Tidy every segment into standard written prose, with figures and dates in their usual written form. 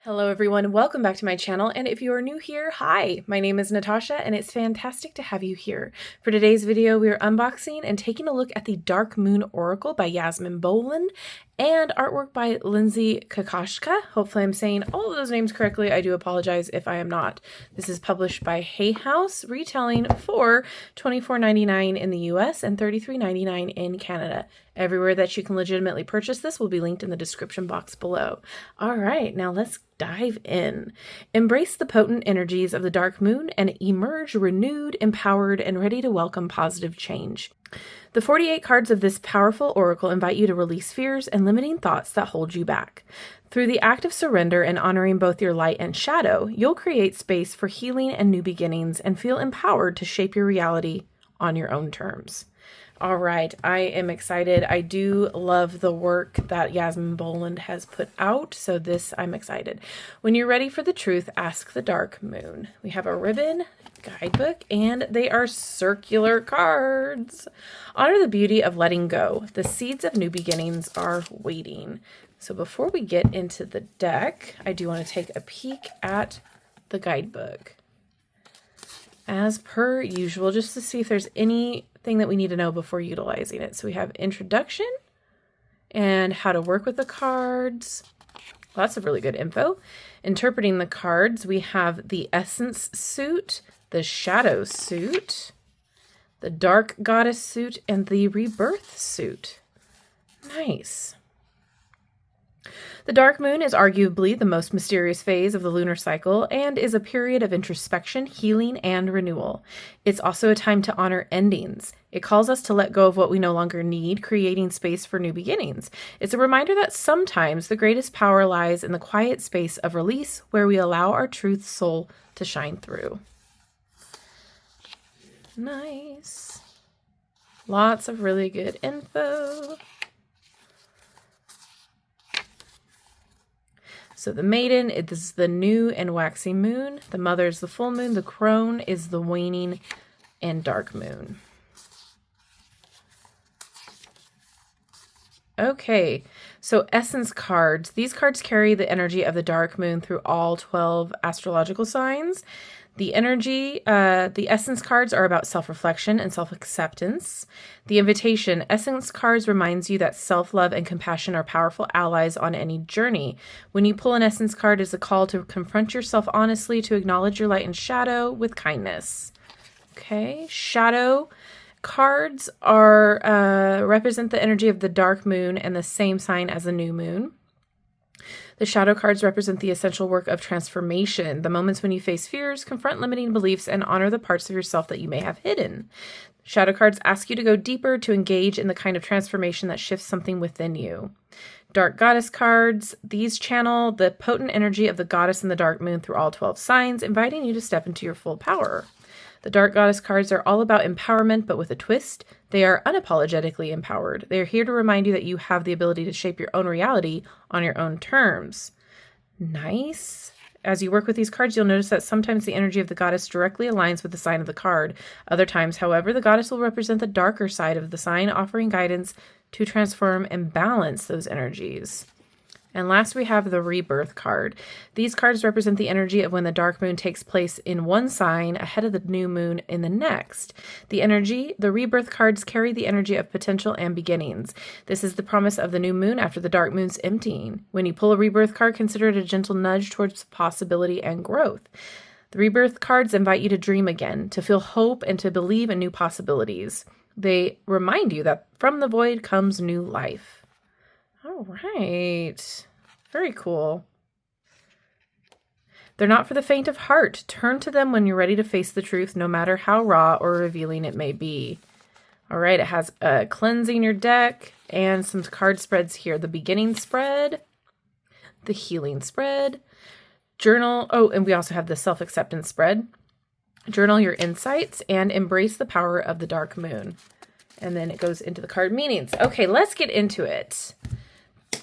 Hello everyone, welcome back to my channel, and if you are new here, hi! My name is Natasha, and it's fantastic to have you here. For today's video, we are unboxing and taking a look at the Dark Moon Oracle by Yasmin Boland and artwork by Lindsay Kokoska. Hopefully I'm saying all of those names correctly. I do apologize if I am not. This is published by Hay House, retailing for $24.99 in the US and $33.99 in Canada. Everywhere that you can legitimately purchase this will be linked in the description box below. All right, now let's dive in. Embrace the potent energies of the dark moon and emerge renewed, empowered, and ready to welcome positive change. The 48 cards of this powerful oracle invite you to release fears and limiting thoughts that hold you back. Through the act of surrender and honoring both your light and shadow, you'll create space for healing and new beginnings and feel empowered to shape your reality on your own terms. All right, I am excited. I do love the work that Yasmin Boland has put out, so I'm excited. When you're ready for the truth, ask the dark moon. We have a ribbon, guidebook, and they are circular cards. Honor the beauty of letting go. The seeds of new beginnings are waiting. So before we get into the deck, I do want to take a peek at the guidebook. As per usual, just to see if there's anything that we need to know before utilizing it. So we have introduction and how to work with the cards. Lots of really good info. Interpreting the cards, we have the Essence suit, the Shadow suit, the Dark Goddess suit, and the Rebirth suit. Nice. The dark moon is arguably the most mysterious phase of the lunar cycle and is a period of introspection, healing, and renewal. It's also a time to honor endings. It calls us to let go of what we no longer need, creating space for new beginnings. It's a reminder that sometimes the greatest power lies in the quiet space of release, where we allow our truth soul to shine through. Nice. Lots of really good info. So the maiden, this is the new and waxing moon. The mother is the full moon. The crone is the waning and dark moon. Okay, so essence cards. These cards carry the energy of the dark moon through all 12 astrological signs. The essence cards are about self-reflection and self-acceptance. The invitation, essence cards reminds you that self-love and compassion are powerful allies on any journey. When you pull an essence card, it's a call to confront yourself honestly, to acknowledge your light and shadow with kindness. Okay, shadow cards represent the energy of the dark moon and the same sign as the new moon. The shadow cards represent the essential work of transformation, the moments when you face fears, confront limiting beliefs, and honor the parts of yourself that you may have hidden. Shadow cards ask you to go deeper, to engage in the kind of transformation that shifts something within you. Dark goddess cards, these channel the potent energy of the goddess and the dark moon through all 12 signs, inviting you to step into your full power. The dark goddess cards are all about empowerment, but with a twist. They are unapologetically empowered. They are here to remind you that you have the ability to shape your own reality on your own terms. Nice. As you work with these cards, you'll notice that sometimes the energy of the goddess directly aligns with the sign of the card. Other times, however, the goddess will represent the darker side of the sign, offering guidance to transform and balance those energies. And last, we have the Rebirth card. These cards represent the energy of when the dark moon takes place in one sign ahead of the new moon in the next. The Rebirth cards carry the energy of potential and beginnings. This is the promise of the new moon after the dark moon's emptying. When you pull a Rebirth card, consider it a gentle nudge towards possibility and growth. The Rebirth cards invite you to dream again, to feel hope, and to believe in new possibilities. They remind you that from the void comes new life. All right. Very cool. They're not for the faint of heart. Turn to them when you're ready to face the truth, no matter how raw or revealing it may be. All right. It has a cleansing your deck and some card spreads here. The beginning spread, the healing spread, journal. Oh, and we also have the self-acceptance spread. Journal your insights and embrace the power of the dark moon. And then it goes into the card meanings. Okay, let's get into it.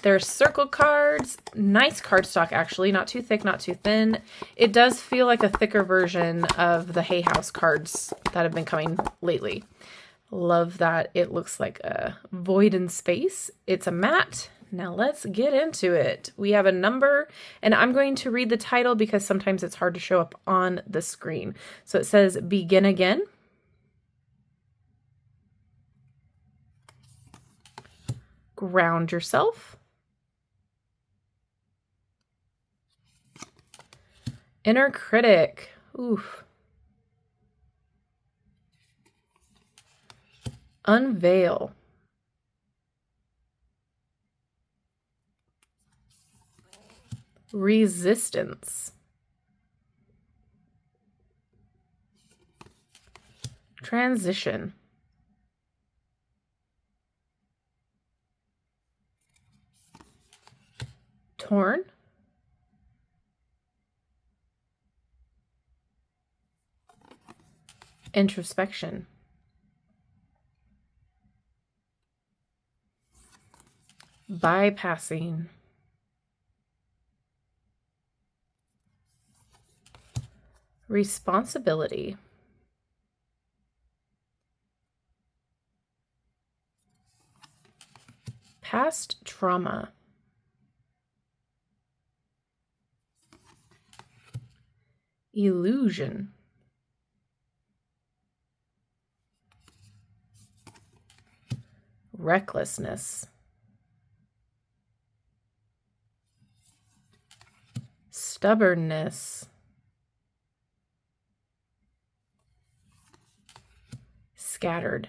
There's circle cards, nice cardstock actually, not too thick, not too thin. It does feel like a thicker version of the Hay House cards that have been coming lately. Love that it looks like a void in space. It's a matte, now let's get into it. We have a number, and I'm going to read the title because sometimes it's hard to show up on the screen. So it says, Begin Again. Ground Yourself. Inner Critic. Oof. Unveil. Resistance. Transition. Torn. Introspection. Bypassing. Responsibility. Past trauma. Illusion. Recklessness. Stubbornness. Scattered.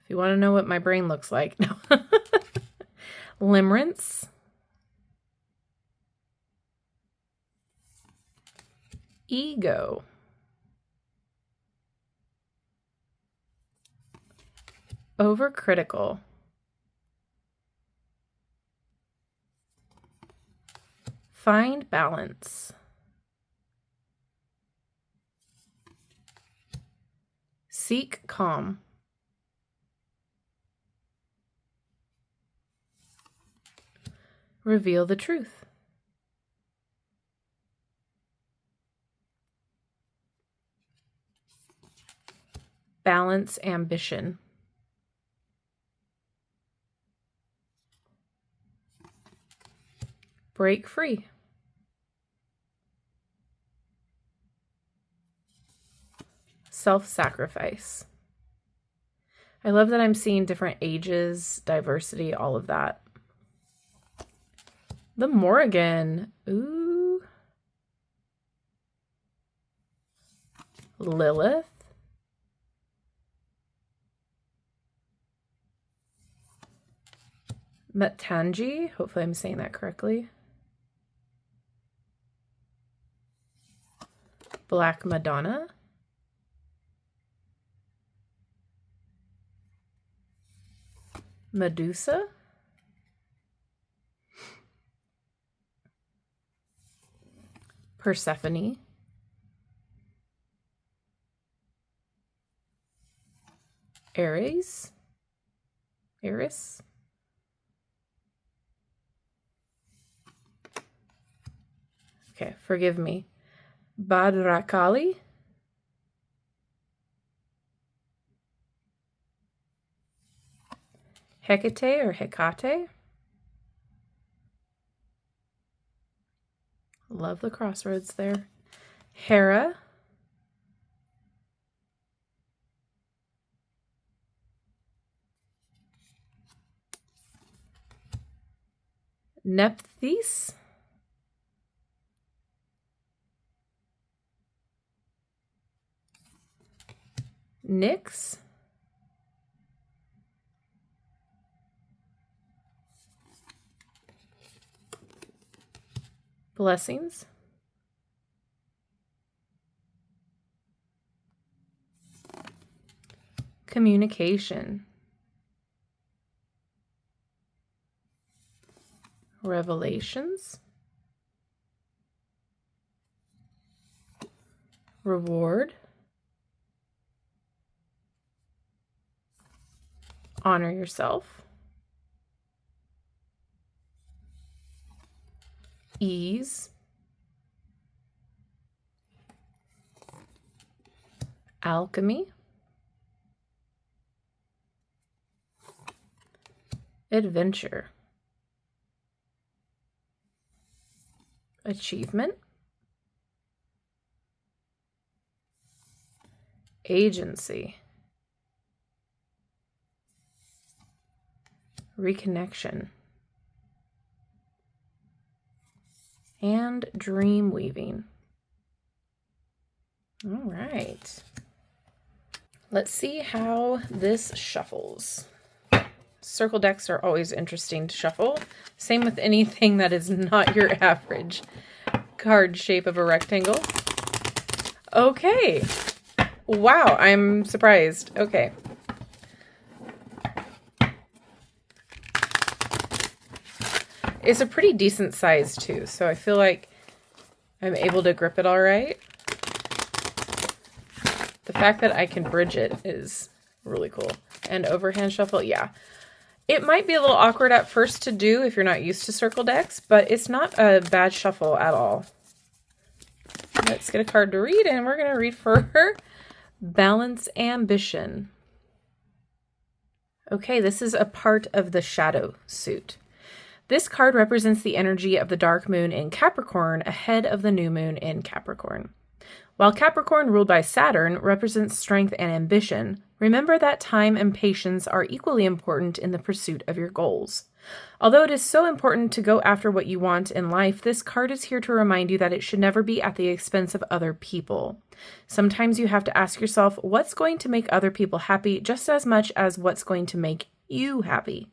If you want to know what my brain looks like. No. Limerence. Ego. Overcritical. Find balance. Seek calm. Reveal the truth. Balance ambition. Break free. Self-sacrifice. I love that I'm seeing different ages, diversity, all of that. The Morrigan. Ooh. Lilith. Matangi. Hopefully I'm saying that correctly. Black Madonna. Medusa. Persephone. Ares. Eris. Okay, forgive me. Badrakali. Hecate or Hecate. Love the crossroads there. Hera. Nephthys. Nyx. Blessings. Communication. Revelations. Reward. Honor yourself. Ease. Alchemy. adventure, achievement, agency, reconnection, and dream weaving. All right. Let's see how this shuffles. Circle decks are always interesting to shuffle. Same with anything that is not your average card shape of a rectangle. Okay. Wow, I'm surprised. Okay. It's a pretty decent size too, so I feel like I'm able to grip it all right. The fact that I can bridge it is really cool. And overhand shuffle, yeah. It might be a little awkward at first to do if you're not used to circle decks, but it's not a bad shuffle at all. Let's get a card to read, and we're going to read for her. Balance Ambition. Okay, this is a part of the shadow suit. This card represents the energy of the dark moon in Capricorn ahead of the new moon in Capricorn. While Capricorn, ruled by Saturn, represents strength and ambition, remember that time and patience are equally important in the pursuit of your goals. Although it is so important to go after what you want in life, this card is here to remind you that it should never be at the expense of other people. Sometimes you have to ask yourself what's going to make other people happy just as much as what's going to make you happy.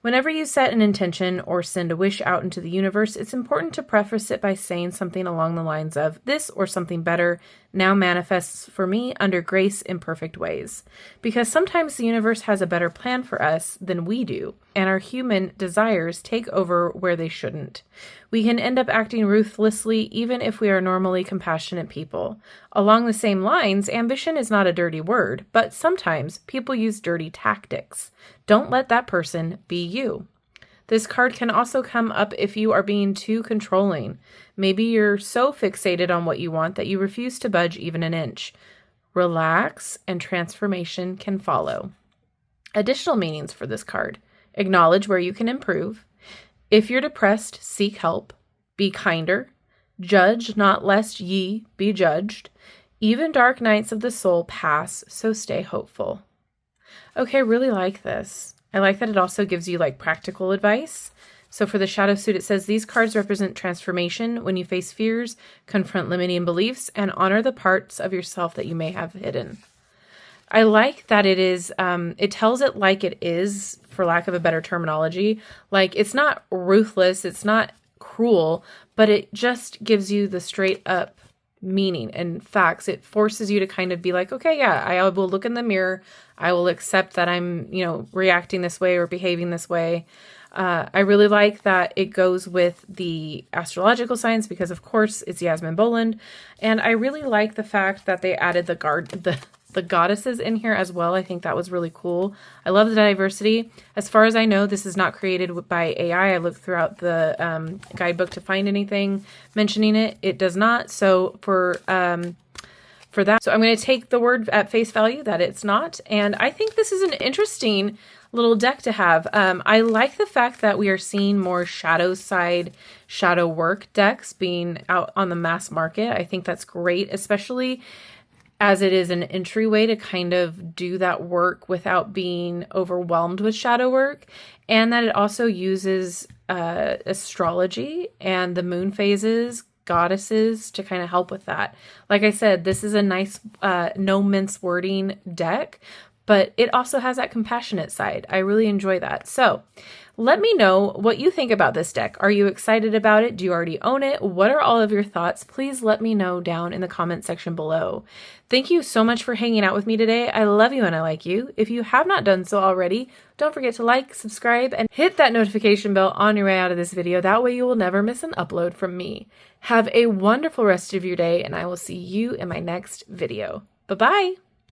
Whenever you set an intention or send a wish out into the universe, it's important to preface it by saying something along the lines of, "This or something better now manifests for me under grace in perfect ways." Because sometimes the universe has a better plan for us than we do, and our human desires take over where they shouldn't. We can end up acting ruthlessly even if we are normally compassionate people. Along the same lines, ambition is not a dirty word, but sometimes people use dirty tactics. Don't let that person be you. This card can also come up if you are being too controlling. Maybe you're so fixated on what you want that you refuse to budge even an inch. Relax, and transformation can follow. Additional meanings for this card: acknowledge where you can improve. If you're depressed, seek help. Be kinder. Judge not lest ye be judged. Even dark nights of the soul pass, so stay hopeful. Okay, I really like this. I like that it also gives you like practical advice. So for the shadow suit, it says these cards represent transformation. When you face fears, confront limiting beliefs, and honor the parts of yourself that you may have hidden. I like that it is, it tells it like it is, for lack of a better terminology. Like, it's not ruthless, it's not cruel, but it just gives you the straight up meaning and facts. It forces you to kind of be like, okay, yeah, I will look in the mirror. I will accept that I'm, reacting this way or behaving this way. I really like that it goes with the astrological signs because, of course, it's Yasmin Boland. And I really like the fact that they added the goddesses in here as well. I think that was really cool. I love the diversity. As far as I know, this is not created by AI. I looked throughout the guidebook to find anything mentioning it. It does not. So for that, so I'm going to take the word at face value that it's not. And I think this is an interesting little deck to have. I like the fact that we are seeing more shadow side, shadow work decks being out on the mass market. I think that's great, especially as it is an entryway to kind of do that work without being overwhelmed with shadow work. And that it also uses astrology and the moon phases, goddesses, to kind of help with that. Like I said, this is a nice, no mince wording deck, but it also has that compassionate side. I really enjoy that. So let me know what you think about this deck. Are you excited about it? Do you already own it? What are all of your thoughts? Please let me know down in the comment section below. Thank you so much for hanging out with me today. I love you and I like you. If you have not done so already, don't forget to like, subscribe, and hit that notification bell on your way out of this video. That way you will never miss an upload from me. Have a wonderful rest of your day, and I will see you in my next video. Bye-bye.